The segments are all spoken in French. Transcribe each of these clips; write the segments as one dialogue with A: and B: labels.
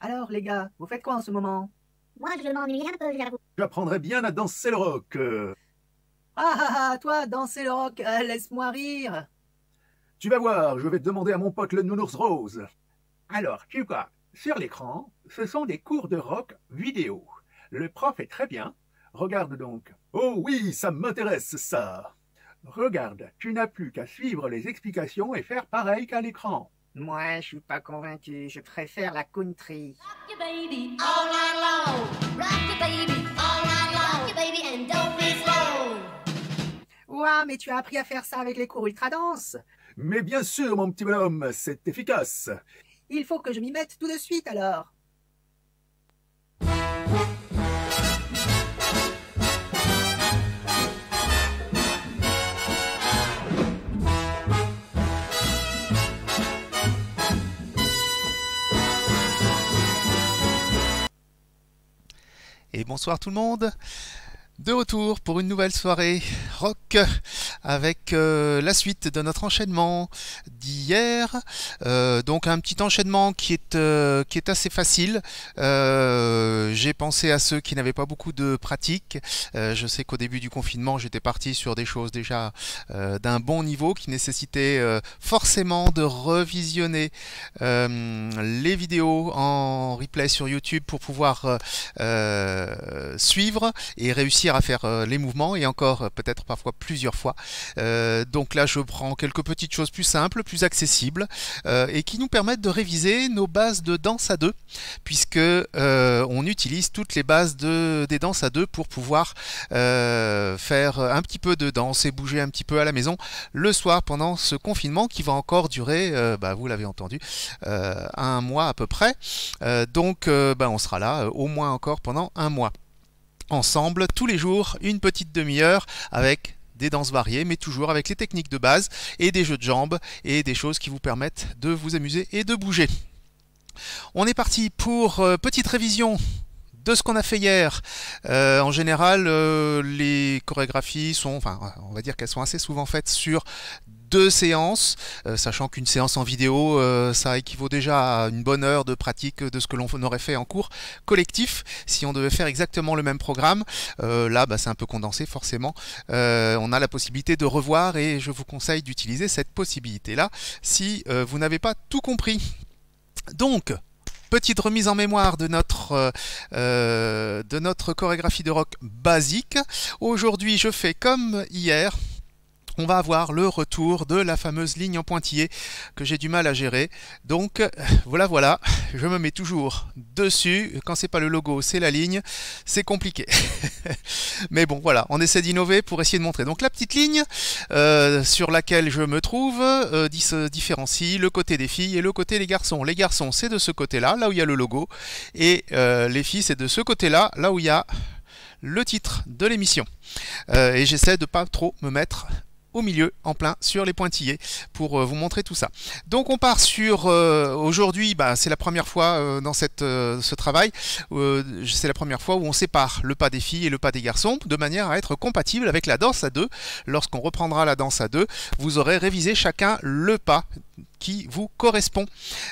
A: Alors, les gars, vous faites quoi en ce moment?
B: Moi, je m'ennuie un peu, j'avoue.
C: J'apprendrai bien à danser le rock.
A: Toi, danser le rock, laisse-moi rire.
C: Tu vas voir, je vais demander à mon pote le nounours rose. Alors, tu vois, sur l'écran, ce sont des cours de rock vidéo. Le prof est très bien. Regarde donc. Oh oui, ça m'intéresse, ça. Regarde, tu n'as plus qu'à suivre les explications et faire pareil qu'à l'écran.
A: Moi, je suis pas convaincu, je préfère la country.
B: Rock your baby all night long. Rock your baby all night long. Rock your baby and don't be slow.
A: Ouah, mais tu as appris à faire ça avec les cours ultra danse.
C: Mais bien sûr, mon petit bonhomme, c'est efficace.
A: Il faut que je m'y mette tout de suite alors.
D: Et bonsoir tout le monde, de retour pour une nouvelle soirée rock avec la suite de notre enchaînement d'hier. Donc un petit enchaînement qui est assez facile. J'ai pensé à ceux qui n'avaient pas beaucoup de pratique. Je sais qu'au début du confinement j'étais parti sur des choses déjà d'un bon niveau qui nécessitaient forcément de revisionner les vidéos en replay sur YouTube pour pouvoir suivre et réussir à faire les mouvements et encore peut-être parfois plusieurs fois. Donc là je prends quelques petites choses plus simples, plus accessibles et qui nous permettent de réviser nos bases de danse à deux, puisque on utilise toutes les bases des danses à deux pour pouvoir faire un petit peu de danse et bouger un petit peu à la maison le soir pendant ce confinement qui va encore durer, vous l'avez entendu, un mois à peu près. Donc on sera là au moins encore pendant un mois. Ensemble, tous les jours, une petite demi-heure avec des danses variées, mais toujours avec les techniques de base et des jeux de jambes et des choses qui vous permettent de vous amuser et de bouger. On est parti pour petite révision de ce qu'on a fait hier. En général, les chorégraphies sont, on va dire qu'elles sont assez souvent faites sur 2 séances, sachant qu'une séance en vidéo, ça équivaut déjà à une bonne heure de pratique de ce que l'on aurait fait en cours collectif. Si on devait faire exactement le même programme, là c'est un peu condensé forcément. On a la possibilité de revoir et je vous conseille d'utiliser cette possibilité-là si vous n'avez pas tout compris. Donc, petite remise en mémoire de notre chorégraphie de rock basique. Aujourd'hui, je fais comme hier. On va avoir le retour de la fameuse ligne en pointillé que j'ai du mal à gérer. Donc voilà, je me mets toujours dessus. Quand c'est pas le logo, c'est la ligne. C'est compliqué. Mais bon, voilà, on essaie d'innover pour essayer de montrer. Donc la petite ligne sur laquelle je me trouve se différencie le côté des filles et le côté des garçons. Les garçons, c'est de ce côté-là, là où il y a le logo. Et les filles, c'est de ce côté-là, là où il y a le titre de l'émission. Et j'essaie de pas trop me mettre au milieu, en plein, sur les pointillés, pour vous montrer tout ça. Donc on part sur, aujourd'hui, c'est la première fois dans ce travail, c'est la première fois où on sépare le pas des filles et le pas des garçons, de manière à être compatible avec la danse à deux. Lorsqu'on reprendra la danse à deux, vous aurez révisé chacun le pas qui vous correspond.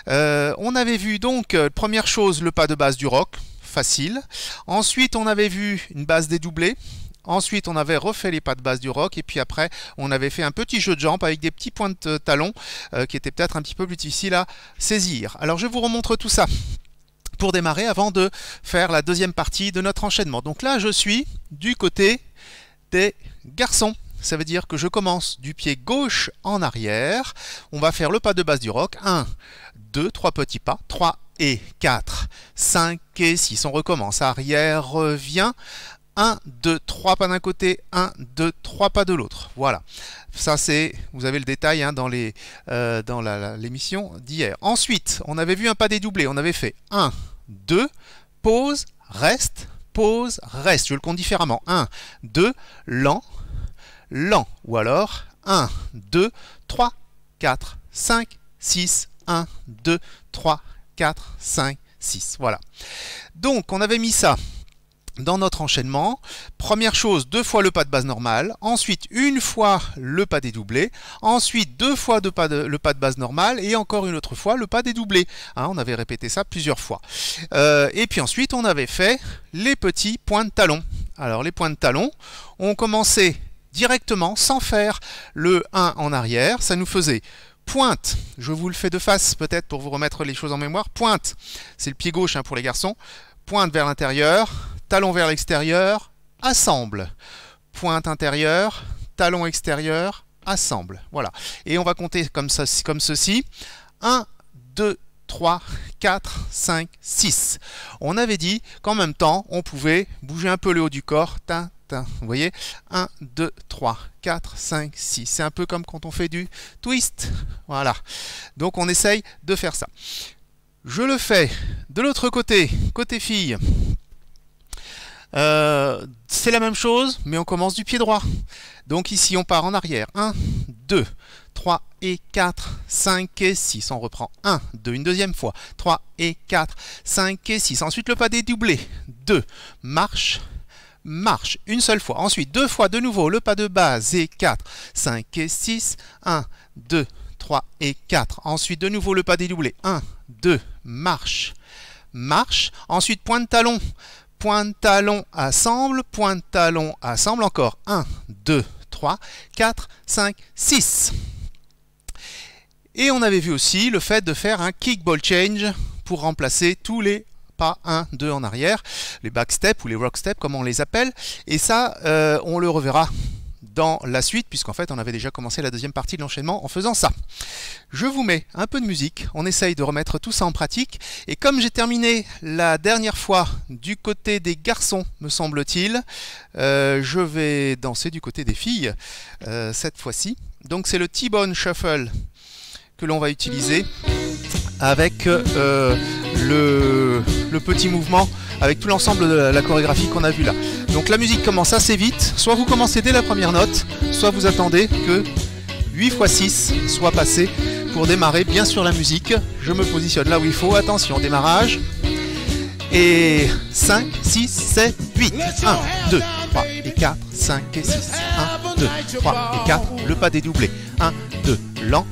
D: On avait vu donc, première chose, le pas de base du rock, facile. Ensuite, on avait vu une base dédoublée. Ensuite, on avait refait les pas de base du rock et puis après, on avait fait un petit jeu de jambes avec des petits points de talon qui étaient peut-être un petit peu plus difficiles à saisir. Alors, je vous remontre tout ça pour démarrer avant de faire la deuxième partie de notre enchaînement. Donc là, je suis du côté des garçons. Ça veut dire que je commence du pied gauche en arrière. On va faire le pas de base du rock. 1, 2, 3 petits pas. 3 et 4, 5 et 6. On recommence. Arrière, revient. 1, 2, 3 pas d'un côté, 1, 2, 3 pas de l'autre. Voilà. Ça, c'est, vous avez le détail dans l'émission d'hier. Ensuite, on avait vu un pas dédoublé. On avait fait 1, 2, pause, reste, pause, reste. Je le compte différemment. 1, 2, lent, lent. Ou alors 1, 2, 3, 4, 5, 6, 1, 2, 3, 4, 5, 6. Voilà. Donc, on avait mis ça dans notre enchaînement, première chose, 2 fois le pas de base normal, ensuite une fois le pas dédoublé, ensuite 2 fois le pas de base normal et encore une autre fois le pas dédoublé. Hein, on avait répété ça plusieurs fois. Et puis ensuite, on avait fait les petits points de talon. Alors les points de talon, on commençait directement sans faire le 1 en arrière. Ça nous faisait pointe, je vous le fais de face peut-être pour vous remettre les choses en mémoire. Pointe, c'est le pied gauche hein, pour les garçons. Pointe vers l'intérieur, talon vers l'extérieur, assemble. Pointe intérieure, talon extérieur, assemble. Voilà. Et on va compter comme ceci. 1, 2, 3, 4, 5, 6. On avait dit qu'en même temps, on pouvait bouger un peu le haut du corps. Vous voyez 1, 2, 3, 4, 5, 6. C'est un peu comme quand on fait du twist. Voilà. Donc on essaye de faire ça. Je le fais de l'autre côté, côté fille. C'est la même chose, mais on commence du pied droit. Donc ici, on part en arrière. 1, 2, 3 et 4, 5 et 6. On reprend 1, 2, une deuxième fois. 3 et 4, 5 et 6. Ensuite, le pas dédoublé. 2, marche, marche, une seule fois. Ensuite, 2 fois de nouveau le pas de base et 4, 5 et 6. 1, 2, 3 et 4. Ensuite, de nouveau le pas dédoublé. 1, 2, marche, marche. Ensuite, point de talon. Point de talon, assemble. Point de talon, assemble. Encore 1, 2, 3, 4, 5, 6. Et on avait vu aussi le fait de faire un kick ball change pour remplacer tous les pas 1, 2 en arrière, les back steps ou les rock steps comme on les appelle. Et ça, on le reverra dans la suite, puisqu'en fait on avait déjà commencé la deuxième partie de l'enchaînement en faisant ça. Je vous mets un peu de musique, on essaye de remettre tout ça en pratique, et comme j'ai terminé la dernière fois du côté des garçons, me semble-t-il, je vais danser du côté des filles cette fois-ci. Donc c'est le T-Bone Shuffle que l'on va utiliser avec le petit mouvement, avec tout l'ensemble de la chorégraphie qu'on a vu là. Donc la musique commence assez vite, soit vous commencez dès la première note, soit vous attendez que 8 x 6 soit passé pour démarrer bien sûr la musique. Je me positionne là où il faut, attention, démarrage. Et 5, 6, 7, 8. 1, 2, 3 et 4, 5 et 6. 1, 2, 3 et 4, le pas dédoublé. 1, 2, lent,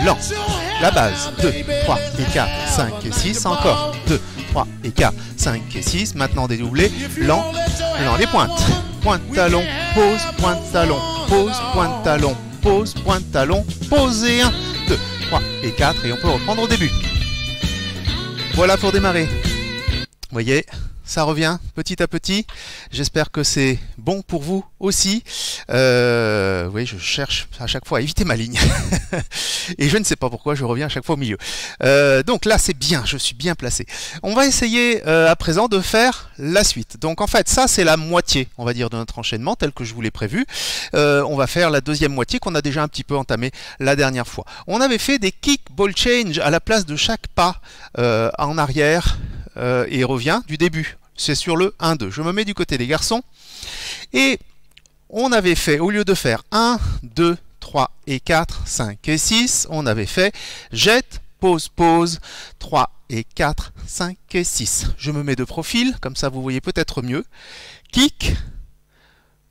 D: lent. La base, 2, 3 et 4, 5 et 6. Encore 2, 3 et 4, 5 et 6. Maintenant dédoublé, lent, lent. Les pointes. Pointe, talon, pause, pointe, talon, pause, pointe, talon, pause, pointe, talon, pause et 1, 2, 3 et 4. Et on peut reprendre au début. Voilà pour démarrer. Vous voyez, ça revient petit à petit. J'espère que c'est bon pour vous aussi. Oui, je cherche à chaque fois à éviter ma ligne. Et je ne sais pas pourquoi je reviens à chaque fois au milieu. Donc là, c'est bien, je suis bien placé. On va essayer à présent de faire la suite. Donc en fait, ça, c'est la moitié, on va dire, de notre enchaînement, tel que je vous l'ai prévu. On va faire la deuxième moitié qu'on a déjà un petit peu entamé la dernière fois. On avait fait des kick ball change à la place de chaque pas en arrière. Et revient du début. C'est sur le 1-2. Je me mets du côté des garçons. Et on avait fait, au lieu de faire 1, 2, 3 et 4, 5 et 6, on avait fait jette, pause, pause, 3 et 4, 5 et 6. Je me mets de profil, comme ça vous voyez peut-être mieux. Kick,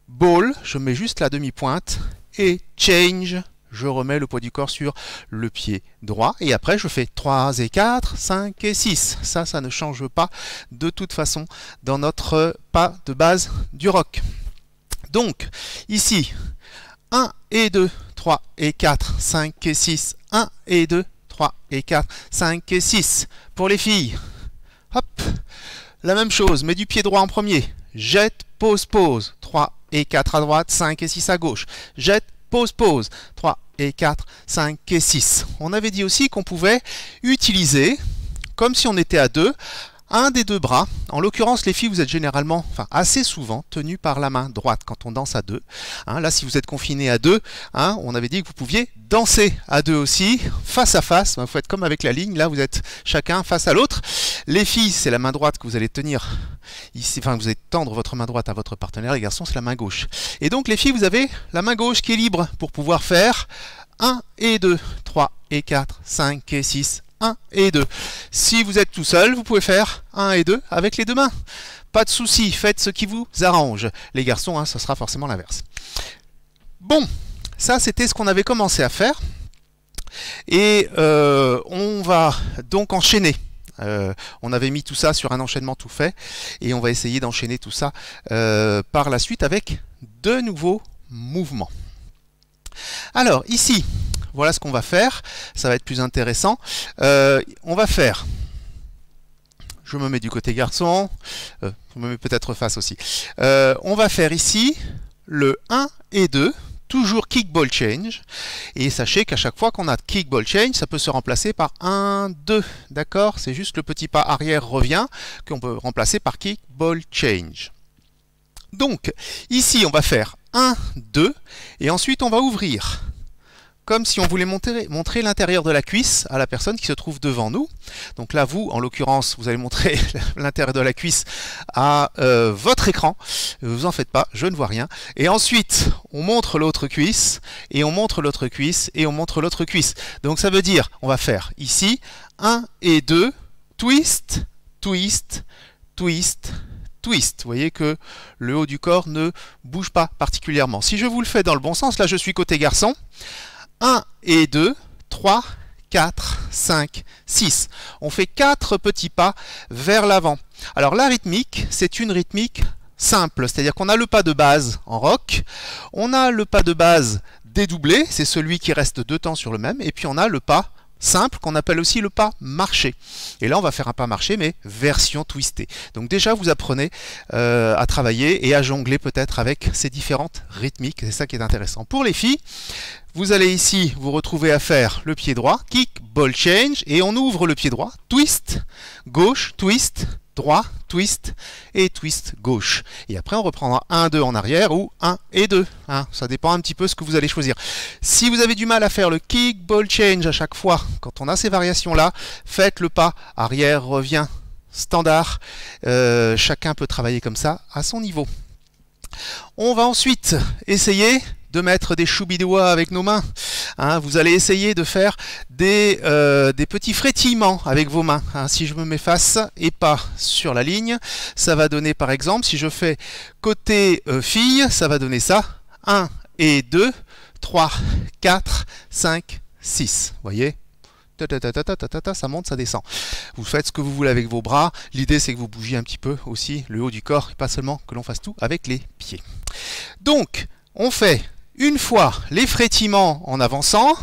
D: ball, je mets juste la demi-pointe. Et change, je remets le poids du corps sur le pied droit. Et après, je fais 3 et 4, 5 et 6. Ça ne change pas de toute façon dans notre pas de base du rock. Donc, ici, 1 et 2, 3 et 4, 5 et 6. 1 et 2, 3 et 4, 5 et 6. Pour les filles, hop, la même chose, mais du pied droit en premier. Jette, pause, pause. 3 et 4 à droite, 5 et 6 à gauche. Jette, pause, pause, 3 et 4, 5 et 6. On avait dit aussi qu'on pouvait utiliser, comme si on était à deux, un des deux bras. En l'occurrence, les filles, vous êtes généralement, enfin assez souvent, tenues par la main droite quand on danse à deux. Là, si vous êtes confiné à deux, on avait dit que vous pouviez danser à deux aussi, face à face. Il faut être comme avec la ligne, là vous êtes chacun face à l'autre. Les filles, c'est la main droite que vous allez tenir ici, enfin vous allez tendre votre main droite à votre partenaire. Les garçons, c'est la main gauche. Et donc les filles, vous avez la main gauche qui est libre pour pouvoir faire 1 et 2, 3 et 4, 5 et 6, 1 et 2. Si vous êtes tout seul, vous pouvez faire 1 et 2 avec les deux mains. Pas de souci, faites ce qui vous arrange. Les garçons, hein, ça sera forcément l'inverse. Bon, ça c'était ce qu'on avait commencé à faire. Et on va donc enchaîner. On avait mis tout ça sur un enchaînement tout fait. Et on va essayer d'enchaîner tout ça par la suite avec de nouveaux mouvements. Alors ici, voilà ce qu'on va faire. Ça va être plus intéressant. On va faire... Je me mets du côté garçon. Je me mets peut-être face aussi. On va faire ici le 1 et 2. Toujours kick ball change. Et sachez qu'à chaque fois qu'on a kick ball change, ça peut se remplacer par 1, 2. D'accord? C'est juste le petit pas arrière revient qu'on peut remplacer par kick ball change. Donc, ici, on va faire 1, 2. Et ensuite, on va ouvrir. Comme si on voulait montrer l'intérieur de la cuisse à la personne qui se trouve devant nous. Donc là, vous, en l'occurrence, vous allez montrer l'intérieur de la cuisse à votre écran. Ne vous en faites pas, je ne vois rien. Et ensuite, on montre l'autre cuisse, et on montre l'autre cuisse, et on montre l'autre cuisse. Donc ça veut dire, on va faire ici, 1 et 2, twist, twist, twist, twist. Vous voyez que le haut du corps ne bouge pas particulièrement. Si je vous le fais dans le bon sens, là je suis côté garçon. 1 et 2, 3, 4, 5, 6. On fait 4 petits pas vers l'avant. Alors la rythmique, c'est une rythmique simple, c'est-à-dire qu'on a le pas de base en rock, on a le pas de base dédoublé, c'est celui qui reste 2 temps sur le même, et puis on a le pas simple qu'on appelle aussi le pas marché. Et là on va faire un pas marché mais version twistée. Donc déjà vous apprenez à travailler et à jongler peut-être avec ces différentes rythmiques, c'est ça qui est intéressant. Pour les filles, vous allez ici vous retrouver à faire le pied droit, kick, ball change, et on ouvre le pied droit, twist, gauche, twist, droit, twist et twist gauche. Et après on reprendra 1, 2 en arrière ou 1 et 2. Hein, ça dépend un petit peu ce que vous allez choisir. Si vous avez du mal à faire le kick, ball change à chaque fois, quand on a ces variations là, faites le pas arrière, revient, standard. Chacun peut travailler comme ça à son niveau. On va ensuite essayer de mettre des choubidois avec nos mains. Hein, vous allez essayer de faire des petits frétillements avec vos mains. Hein, si je me mets face et pas sur la ligne, ça va donner par exemple, si je fais côté fille, ça va donner ça. 1 et 2, 3, 4, 5, 6. Vous voyez ? Ça monte, ça descend. Vous faites ce que vous voulez avec vos bras. L'idée, c'est que vous bougiez un petit peu aussi le haut du corps, et pas seulement que l'on fasse tout avec les pieds. Donc, on fait une fois les frétillements en avançant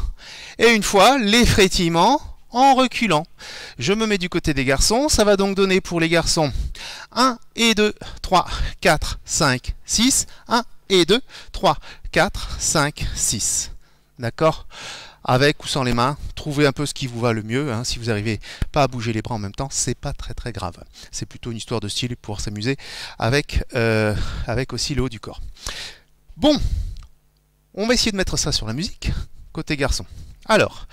D: et une fois les frétillements en reculant. Je me mets du côté des garçons. Ça va donc donner pour les garçons 1 et 2, 3, 4, 5, 6. 1 et 2, 3, 4, 5, 6. D'accord ? Avec ou sans les mains, trouvez un peu ce qui vous va le mieux. Hein. Si vous n'arrivez pas à bouger les bras en même temps, c'est pas très grave. C'est plutôt une histoire de style et pouvoir s'amuser avec aussi le haut du corps. Bon, on va essayer de mettre ça sur la musique, côté garçon. Alors,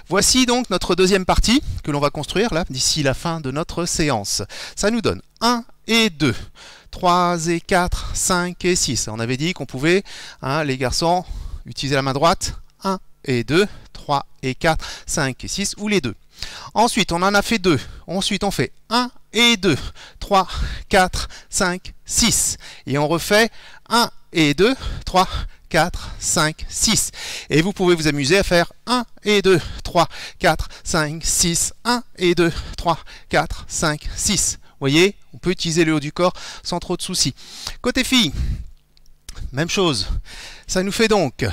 D: voici donc notre deuxième partie que l'on va construire là d'ici la fin de notre séance. Ça nous donne 1 et 2, 3 et 4, 5 et 6. On avait dit qu'on pouvait, hein, les garçons, utiliser la main droite. 1 et 2, 3 et 4, 5 et 6, ou les deux. Ensuite, on en a fait 2. Ensuite, on fait 1 et 2, 3, 4, 5, 6. Et on refait 1 et 2, 3, 4, 5, 6. Et vous pouvez vous amuser à faire 1 et 2, 3, 4, 5, 6, 1 et 2, 3, 4, 5, 6. Vous voyez, on peut utiliser le haut du corps sans trop de soucis. Côté filles, même chose. Ça nous fait donc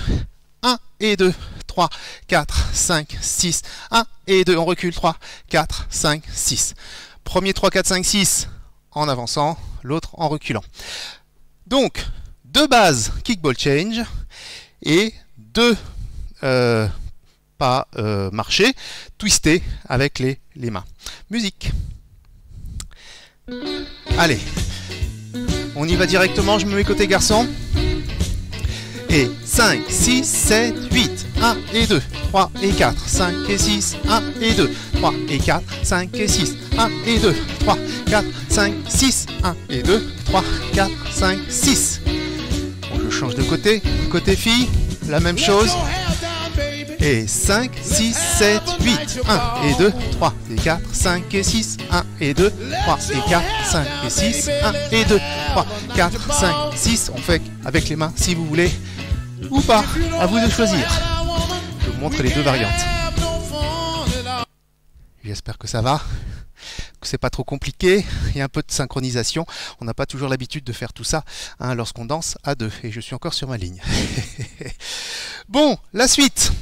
D: 1 et 2, 3, 4, 5, 6, 1 et 2, on recule, 3, 4, 5, 6. Premier 3, 4, 5, 6 en avançant, l'autre en reculant. Donc, de base, kick ball change et 2 pas marcher, twistés avec les mains. Musique. Allez, on y va directement, je me mets côté garçon. Et 5, 6, 7, 8, 1 et 2, 3 et 4, 5 et 6, 1 et 2, 3 et 4, 5 et 6, 1 et 2, 3, 4, 5, 6, 1 et 2, 3, 4, 5, 6. Bon, je change de côté, côté fille, la même chose. et 5, 6, 7, 8. 1 et 2, 3 et 4, 5 et 6. 1 et 2, 3 et 4, 5 et 6. 1 et 2, 3, 4, 5, 6. On fait avec les mains si vous voulez ou pas. À vous de choisir. Je vous montre les deux variantes. J'espère que ça va, que c'est pas trop compliqué. Il y a un peu de synchronisation. On n'a pas toujours l'habitude de faire tout ça lorsqu'on danse à deux. Et je suis encore sur ma ligne. Bon, la suite.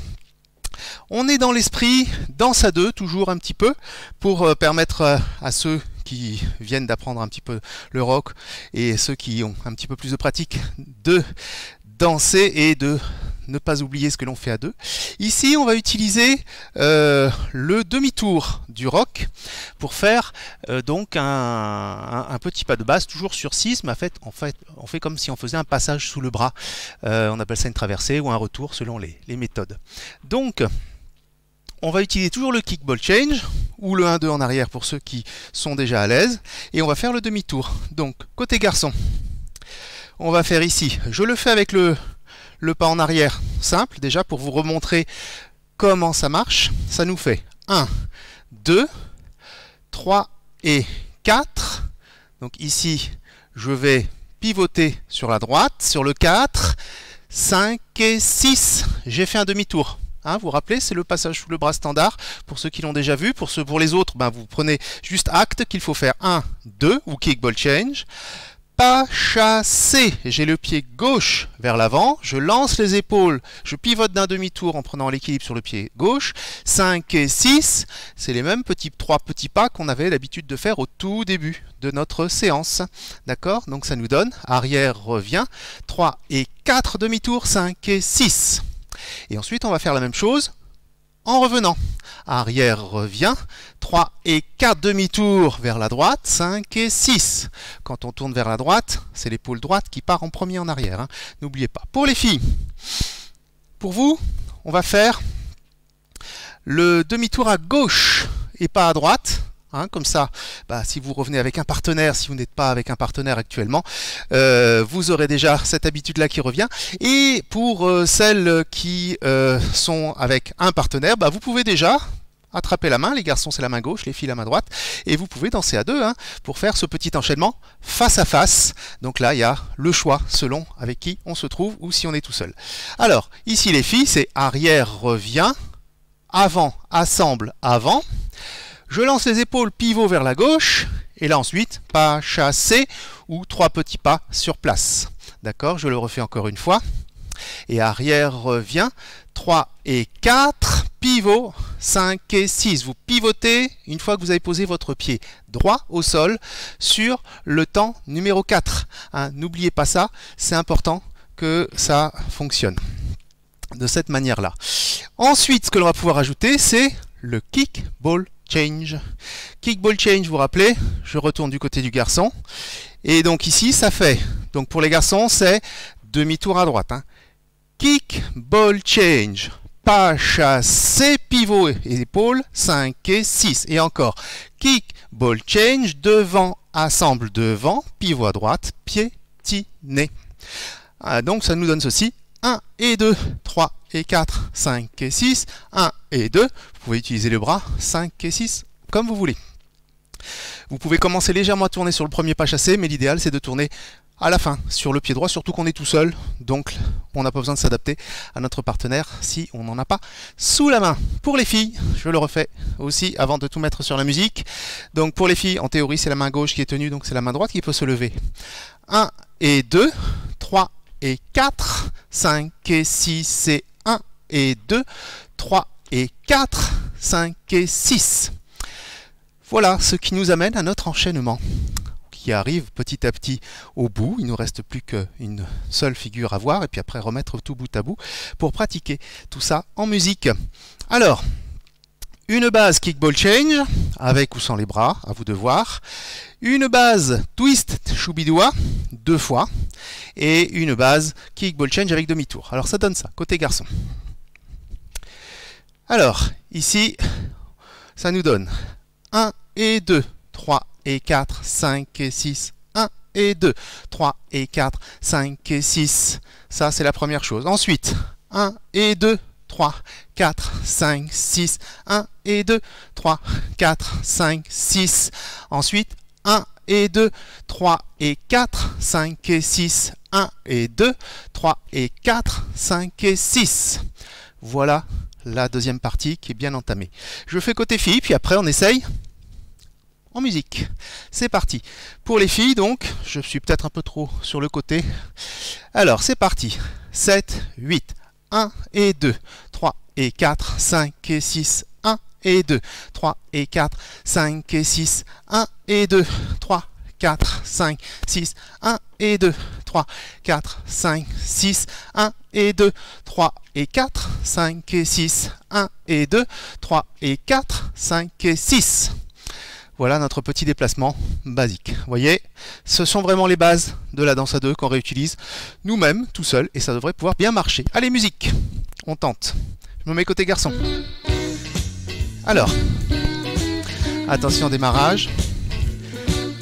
D: On est dans l'esprit danse à deux, toujours un petit peu, pour permettre à ceux qui viennent d'apprendre un petit peu le rock et ceux qui ont un petit peu plus de pratique de danser et de ne pas oublier ce que l'on fait à deux. Ici, on va utiliser le demi-tour du rock pour faire donc un petit pas de base, toujours sur 6, mais en fait, on fait comme si on faisait un passage sous le bras. On appelle ça une traversée ou un retour selon les méthodes. Donc, on va utiliser toujours le kick ball change ou le 1-2 en arrière pour ceux qui sont déjà à l'aise. Et on va faire le demi-tour. Donc, côté garçon, on va faire ici. Je le fais avec le pas en arrière simple, déjà pour vous remontrer comment ça marche. Ça nous fait 1, 2, 3 et 4. Donc ici, je vais pivoter sur la droite, sur le 4, 5 et 6. J'ai fait un demi-tour. Vous vous rappelez, c'est le passage sous le bras standard. Pour ceux qui l'ont déjà vu, pour les autres, vous prenez juste acte qu'il faut faire 1, 2 ou kick ball change. Pas chassé, j'ai le pied gauche vers l'avant, je lance les épaules, je pivote d'un demi-tour en prenant l'équilibre sur le pied gauche. 5 et 6, c'est les mêmes trois petits pas qu'on avait l'habitude de faire au tout début de notre séance. D'accord? Donc ça nous donne arrière, revient, 3 et 4 demi-tours, 5 et 6. Et ensuite on va faire la même chose en revenant. Arrière, revient, 3 et 4 demi-tours vers la droite, 5 et 6. Quand on tourne vers la droite, c'est l'épaule droite qui part en premier en arrière. N'oubliez pas. Pour les filles, pour vous, on va faire le demi-tour à gauche et pas à droite. Comme ça, si vous revenez avec un partenaire, si vous n'êtes pas avec un partenaire actuellement, vous aurez déjà cette habitude-là qui revient. Et pour celles qui sont avec un partenaire, vous pouvez déjà attraper la main. Les garçons, c'est la main gauche, les filles, la main droite. Et vous pouvez danser à deux pour faire ce petit enchaînement face à face. Donc là, il y a le choix selon avec qui on se trouve ou si on est tout seul. Alors, ici, les filles, c'est arrière, revient, avant, assemble, avant. Je lance les épaules, pivot vers la gauche, et là ensuite, pas chassé ou 3 petits pas sur place. D'accord? Je le refais encore une fois. Et arrière revient, 3 et 4, pivot, 5 et 6. Vous pivotez une fois que vous avez posé votre pied droit au sol sur le temps numéro 4. N'oubliez pas ça, c'est important que ça fonctionne de cette manière-là. Ensuite, ce que l'on va pouvoir ajouter, c'est le kick ball change. Kick ball change, vous vous rappelez, je retourne du côté du garçon. Et donc ici, ça fait, donc pour les garçons, c'est demi-tour à droite. Kick ball change, pas chassé, pivot et épaule, 5 et 6. Et encore, kick ball change, devant, assemble devant, pivot à droite, piétiné. Donc ça nous donne ceci. 1 et 2, 3 et 4, 5 et 6, 1 et 2. Vous pouvez utiliser le bras, 5 et 6, comme vous voulez. Vous pouvez commencer légèrement à tourner sur le premier pas chassé, mais l'idéal c'est de tourner à la fin sur le pied droit, surtout qu'on est tout seul. Donc on n'a pas besoin de s'adapter à notre partenaire si on n'en a pas sous la main. Pour les filles, je le refais aussi avant de tout mettre sur la musique. Donc pour les filles, en théorie, c'est la main gauche qui est tenue, donc c'est la main droite qui peut se lever. 1 et 2, 3 et 4, 5 et 6 et 1 et 2, 3 et 4, 5 et 6. Voilà ce qui nous amène à notre enchaînement qui arrive petit à petit au bout. Il ne nous reste plus qu'une seule figure à voir et puis après remettre tout bout à bout pour pratiquer tout ça en musique. Alors, une base kick ball change avec ou sans les bras, à vous de voir. Une base twist choubidoua 2 fois et une base kick ball change avec demi-tour. Alors ça donne ça, côté garçon. Alors, ici, ça nous donne 1 et 2, 3 et 4, 5 et 6, 1 et 2, 3 et 4, 5 et 6. Ça, c'est la première chose. Ensuite, 1 et 2, 3, 4, 5, 6, 1 et 2, 3, 4, 5, 6. Ensuite, 1 et 2, 3 et 4, 5 et 6, 1 et 2, 3 et 4, 5 et 6. Voilà la deuxième partie qui est bien entamée. Je fais côté filles, puis après on essaye en musique. C'est parti. Pour les filles, donc, je suis peut-être un peu trop sur le côté. Alors, c'est parti. 7, 8, 1 et 2, 3 et 4, 5 et 6, 1 et 2, 3 et 4, 5 et 6, 1 et 2, 3, 4, 5, 6, 1 et 2, 3, 4, 5, 6, 1 et 2, 3 et 4, 5 et 6, 1 et 2, 3 et 4, 5 et 6. Voilà notre petit déplacement basique. Vous voyez, ce sont vraiment les bases de la danse à deux qu'on réutilise nous-mêmes, tout seul, et ça devrait pouvoir bien marcher. Allez, musique, on tente. Je me mets côté garçon. Alors, attention, démarrage.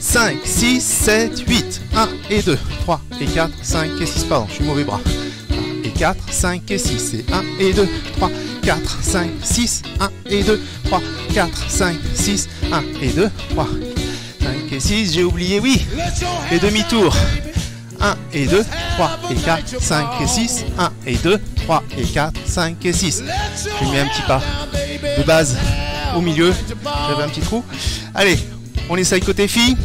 D: 5, 6, 7, 8, 1 et 2, 3 et 4, 5 et 6, pardon, je suis mauvais bras. 1 et 4, 5 et 6, et 1 et 2, 3, 4, 5, 6, 1 et 2, 3, 4, 5, 6, 1 et 2, 3, 5 et 6, j'ai oublié, oui, les demi-tours. 1 et 2, 3 et 4, 5 et 6, 1 et 2, 3 et 4, 5 et 6. J'ai mis un petit pas de base au milieu, j'avais un petit trou. Allez, on essaye côté filles.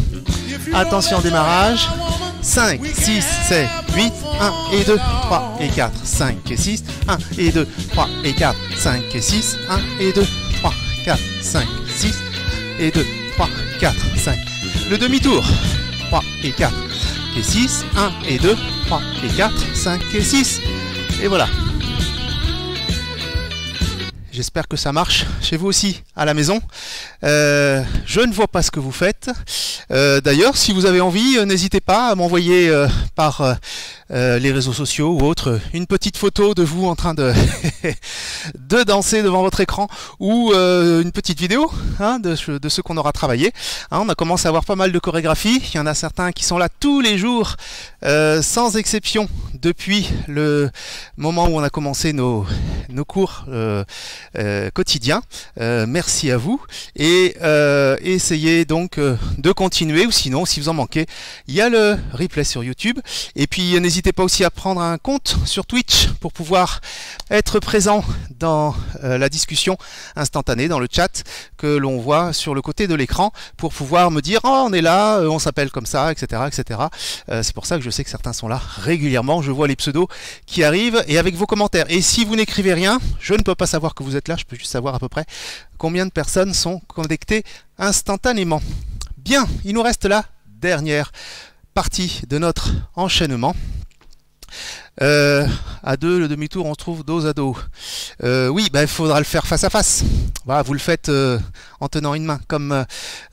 D: Attention, démarrage. 5, 6, 7, 8, 1 et 2, 3 et 4, 5 et 6, 1 et 2, 3 et 4, 5 et 6, 1 et 2, 3, 4, 5, 6 et 2, 3, 4, 5. Le demi-tour. 3 et 4 et 6, 1 et 2, 3 et 4, 5 et 6. Et voilà. J'espère que ça marche chez vous aussi à la maison. Je ne vois pas ce que vous faites. D'ailleurs, si vous avez envie, n'hésitez pas à m'envoyer par les réseaux sociaux ou autres une petite photo de vous en train de, de danser devant votre écran ou une petite vidéo hein, de ce qu'on aura travaillé. Hein, on a commencé à avoir pas mal de chorégraphies. Il y en a certains qui sont là tous les jours, sans exception, depuis le moment où on a commencé nos cours quotidiens. Merci à vous et essayez donc de continuer, ou sinon si vous en manquez, il y a le replay sur YouTube. Et puis n'hésitez pas aussi à prendre un compte sur Twitch pour pouvoir être présent dans la discussion instantanée, dans le chat que l'on voit sur le côté de l'écran, pour pouvoir me dire oh, on est là, on s'appelle comme ça, etc. etc. C'est pour ça que je sais que certains sont là régulièrement, je vois les pseudos qui arrivent et avec vos commentaires. Et si vous n'écrivez rien, je ne peux pas savoir que vous êtes là, je peux juste savoir à peu près combien de personnes sont connectées instantanément. Bien, il nous reste la dernière partie de notre enchaînement. À deux, le demi-tour, on se trouve dos à dos. Oui, il faudra le faire face à face. Voilà, vous le faites en tenant une main, comme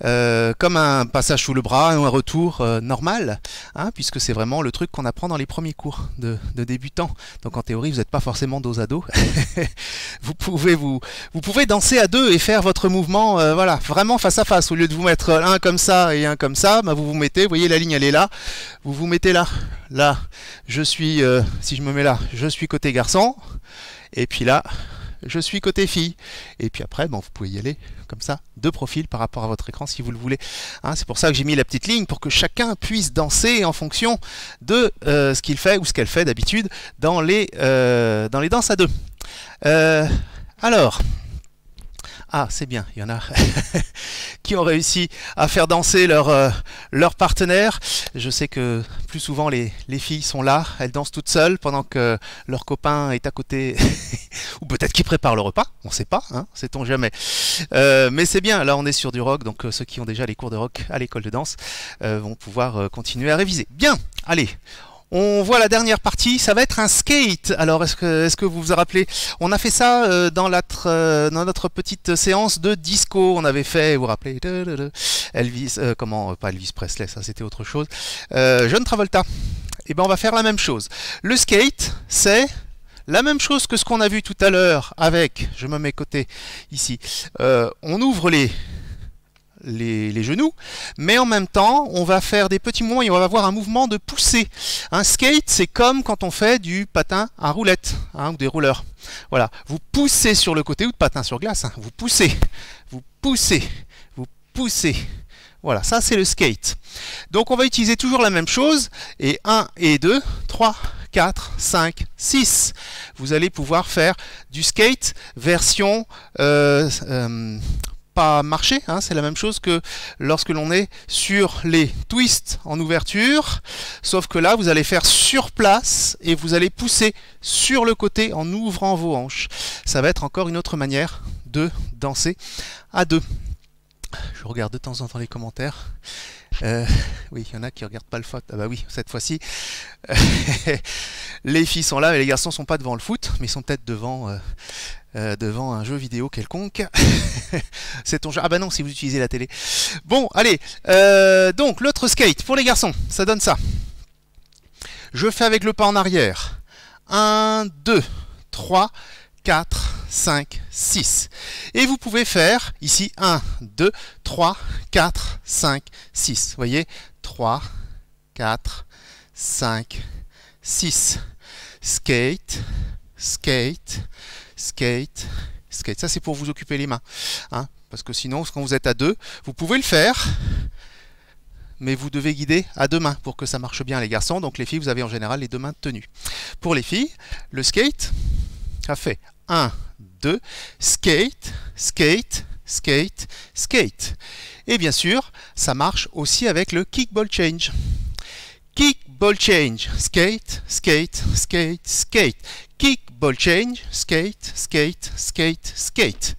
D: un passage sous le bras, un retour normal, hein, puisque c'est vraiment le truc qu'on apprend dans les premiers cours de débutants. Donc en théorie, vous n'êtes pas forcément dos à dos. vous pouvez danser à deux et faire votre mouvement, voilà, vraiment face à face. Au lieu de vous mettre un comme ça et un comme ça, vous vous mettez, vous voyez la ligne elle est là, vous vous mettez là. Là, je suis, si je me mets là, je suis côté garçon, et puis là, je suis côté fille. Et puis après, vous pouvez y aller comme ça, de profil par rapport à votre écran si vous le voulez. Hein, c'est pour ça que j'ai mis la petite ligne, pour que chacun puisse danser en fonction de ce qu'il fait ou ce qu'elle fait d'habitude dans les danses à deux. Alors... Ah, c'est bien, il y en a qui ont réussi à faire danser leur partenaire. Je sais que plus souvent les filles sont là, elles dansent toutes seules pendant que leur copain est à côté, ou peut-être qu'il prépare le repas, on ne sait pas, hein, sait-on jamais. Mais c'est bien, là on est sur du rock, donc ceux qui ont déjà les cours de rock à l'école de danse vont pouvoir continuer à réviser. Bien, allez. On voit la dernière partie, ça va être un skate. Alors, est-ce que vous vous rappelez? On a fait ça dans notre petite séance de disco. On avait fait, vous vous rappelez, Elvis, pas Elvis Presley, ça c'était autre chose. John Travolta. Et ben, on va faire la même chose. Le skate, c'est la même chose que ce qu'on a vu tout à l'heure avec, je me mets côté ici, on ouvre les genoux, mais en même temps, on va faire des petits mouvements et on va avoir un mouvement de poussée. Un skate, c'est comme quand on fait du patin à roulettes, hein, ou des rouleurs. Voilà, vous poussez sur le côté, ou de patin sur glace, hein. Vous poussez, vous poussez, vous poussez. Voilà, ça c'est le skate. Donc on va utiliser toujours la même chose, et 1 et 2, 3, 4, 5, 6. Vous allez pouvoir faire du skate version pas marcher, hein, c'est la même chose que lorsque l'on est sur les twists en ouverture, sauf que là vous allez faire sur place et vous allez pousser sur le côté en ouvrant vos hanches. Ça va être encore une autre manière de danser à deux. Je regarde de temps en temps les commentaires. Oui, il y en a qui ne regardent pas le foot. Ah bah oui, cette fois-ci, les filles sont là, mais les garçons ne sont pas devant le foot, mais ils sont peut-être devant un jeu vidéo quelconque. C'est ton jeu. Ah bah non, si vous utilisez la télé. Bon, allez. Donc, l'autre skate, pour les garçons, ça donne ça. Je fais avec le pas en arrière. 1, 2, 3, 4, 5, 6. Et vous pouvez faire ici 1, 2, 3, 4, 5, 6. Vous voyez 3, 4, 5, 6. Skate, skate, skate, skate. Ça, c'est pour vous occuper les mains. Hein, parce que sinon, quand vous êtes à deux, vous pouvez le faire, mais vous devez guider à deux mains pour que ça marche bien, les garçons. Donc les filles, vous avez en général les deux mains tenues. Pour les filles, le skate, ça fait 1, 2, skate, skate, skate, skate. Et bien sûr, ça marche aussi avec le kick ball change. Kick ball change, skate, skate, skate, skate. Kick ball change, skate, skate, skate, skate.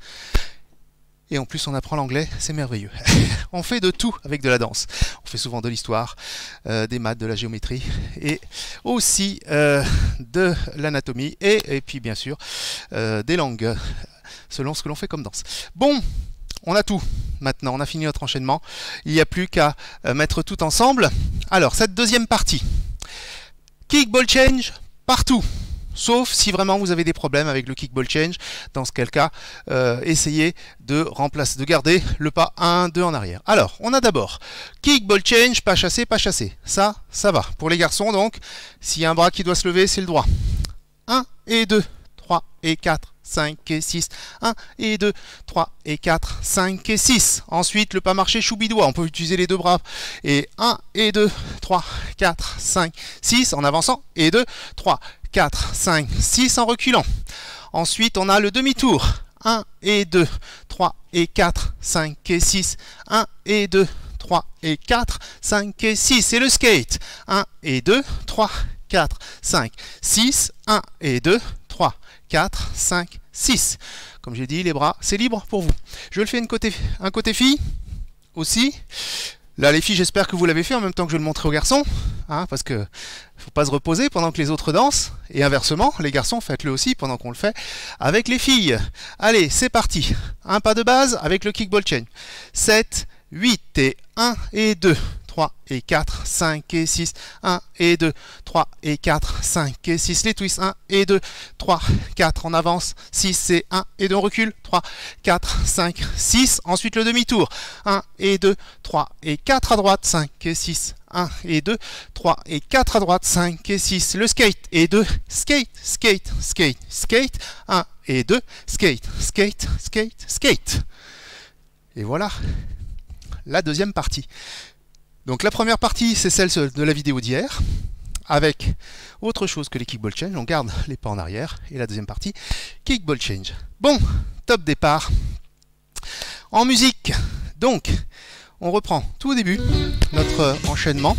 D: Et en plus, on apprend l'anglais, c'est merveilleux. On fait de tout avec de la danse. On fait souvent de l'histoire, des maths, de la géométrie, et aussi de l'anatomie, et puis bien sûr, des langues, selon ce que l'on fait comme danse. Bon, on a tout. Maintenant, on a fini notre enchaînement. Il n'y a plus qu'à mettre tout ensemble. Alors, cette deuxième partie. Kick ball change, partout. Sauf si vraiment vous avez des problèmes avec le kick ball change. Dans ce cas, essayez de remplacer, de garder le pas 1, 2 en arrière. Alors, on a d'abord kick ball change, pas chassé, pas chassé. Ça va. Pour les garçons, donc, s'il y a un bras qui doit se lever, c'est le droit. 1 et 2, 3 et 4, 5 et 6. 1 et 2, 3 et 4, 5 et 6. Ensuite, le pas marché choubidois. On peut utiliser les deux bras. Et 1 et 2, 3, 4, 5, 6 en avançant. Et 2, 3, 4, 5, 6 en reculant. Ensuite, on a le demi-tour. 1 et 2, 3 et 4, 5 et 6. 1 et 2, 3 et 4, 5 et 6. Et le skate. 1 et 2, 3, 4, 5, 6. 1 et 2, 3, 4, 5, 6. Comme j'ai dit, les bras, c'est libre pour vous. Je le fais un côté fille aussi. Là, les filles, j'espère que vous l'avez fait en même temps que je vais le montrer aux garçons. Hein, parce que faut pas se reposer pendant que les autres dansent. Et inversement, les garçons, faites-le aussi pendant qu'on le fait avec les filles. Allez, c'est parti. Un pas de base avec le kick ball change. 7, 8 et 1 et 2. 3 et 4, 5 et 6, 1 et 2, 3 et 4, 5 et 6, les twists, 1 et 2, 3, 4, on avance, 6 et 1 et 2, on recule, 3, 4, 5, 6, ensuite le demi-tour, 1 et 2, 3 et 4 à droite, 5 et 6, 1 et 2, 3 et 4 à droite, 5 et 6, le skate et 2, skate, skate, skate, skate, 1 et 2, skate, skate, skate, skate. Et voilà la deuxième partie. Donc la première partie, c'est celle de la vidéo d'hier, avec autre chose que les kick ball change. On garde les pas en arrière. Et la deuxième partie, kick ball change. Bon, top départ. En musique, donc, on reprend tout au début notre enchaînement.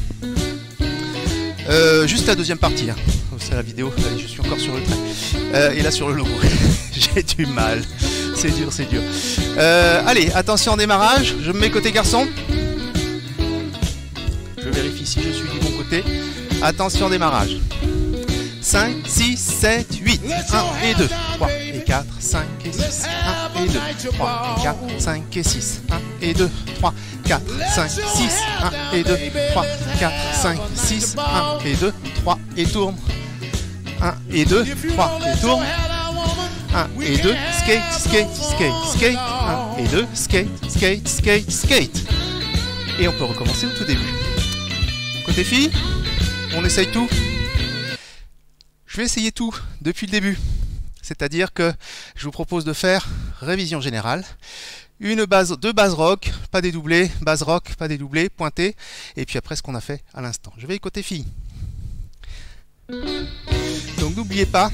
D: Juste la deuxième partie. Hein. C'est la vidéo. Allez, je suis encore sur le trait. Et là, sur le logo. J'ai du mal. C'est dur, c'est dur. Allez, attention, démarrage. Je me mets côté garçon. Je vérifie si je suis du bon côté. Attention, démarrage. 5, 6, 7, 8. 1 et 2, 3 et 4, 5 et 6. 1 et 2, 3 et 4, 5 et 6. 1 et 2, 3, 4, 5, 6. 1 et 2, 3, 4, 5, 6. 1 et 2, 3 et tourne. 1 et 2, 3 et tourne. 1 et 2, skate, skate, skate, skate, 1 et 2, skate, skate, skate, skate. Et on peut recommencer au tout début. Côté filles, on essaye tout. Je vais essayer tout depuis le début. C'est-à-dire que je vous propose de faire révision générale. Deux bases rock, pas dédoublées, base rock, pas dédoublées, pointées, et puis après ce qu'on a fait à l'instant. Je vais côté filles. Donc n'oubliez pas,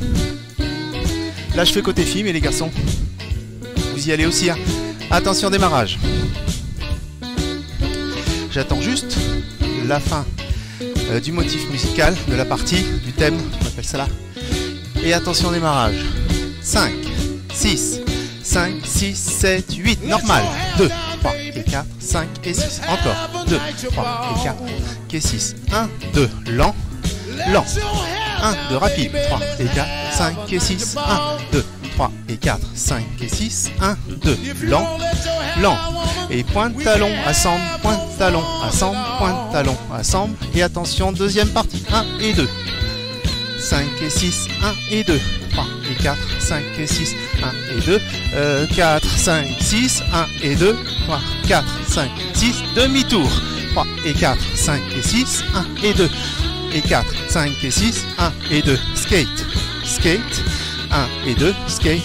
D: là je fais côté filles, mais les garçons, vous y allez aussi. Hein. Attention démarrage. J'attends juste la fin du motif musical, de la partie, du thème, on appelle ça là. Et attention démarrage. 5, 6, 5, 6, 7, 8, normal. 2, 3 et 4, 5 et 6. Encore. 2, 3 et 4 et 6. 1, 2, lent, lent. 1, 2, rapide. 3 et 4, 5 et 6. 1, 2, 3 et 4, 5 et 6. 1, 2, lent, lent. Et pointe talon, assemble, pointe talon, assemble, pointe talon, assemble. Et attention, deuxième partie. 1 et 2. 5 et 6, 1 et 2, 3 et 4, 5 et 6, 1 et 2, 4, 5, 6, 1 et 2, 3, 4, 5, 6, demi-tour, 3 et 4, 5 et 6, 1 et 2, et 4, 5 et 6, 1 et 2, skate, skate, 1 et 2, skate,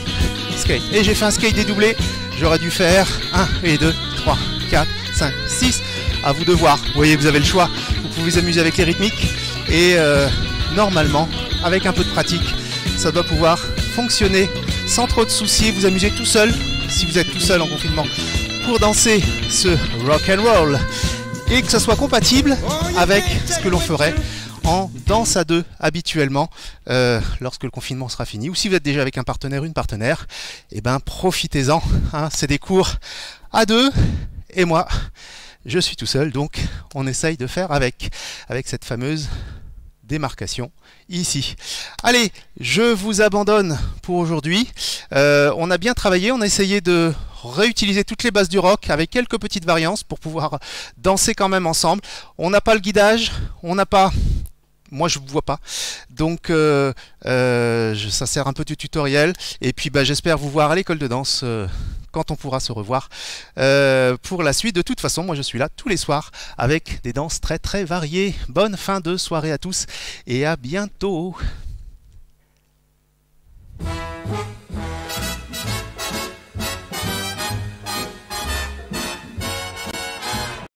D: skate. Et j'ai fait un skate dédoublé, j'aurais dû faire 1 et 2, 3, 4, 5, 6, à vous de voir, vous voyez vous avez le choix, vous pouvez vous amuser avec les rythmiques, et normalement, avec un peu de pratique, ça doit pouvoir fonctionner sans trop de soucis, vous amuser tout seul, si vous êtes tout seul en confinement, pour danser ce rock and roll, et que ça soit compatible avec ce que l'on ferait en danse à deux habituellement lorsque le confinement sera fini, ou si vous êtes déjà avec un partenaire, une partenaire, et ben profitez-en, hein, c'est des cours à deux, et moi, je suis tout seul, donc on essaye de faire avec cette fameuse démarcation ici. Allez, je vous abandonne pour aujourd'hui. On a bien travaillé, on a essayé de réutiliser toutes les bases du rock avec quelques petites variances pour pouvoir danser quand même ensemble. On n'a pas le guidage, on n'a pas... Moi je ne vous vois pas, donc ça sert un peu de tutoriel, et puis bah, j'espère vous voir à l'école de danse quand on pourra se revoir pour la suite. De toute façon, moi je suis là tous les soirs avec des danses très très variées. Bonne fin de soirée à tous et à bientôt.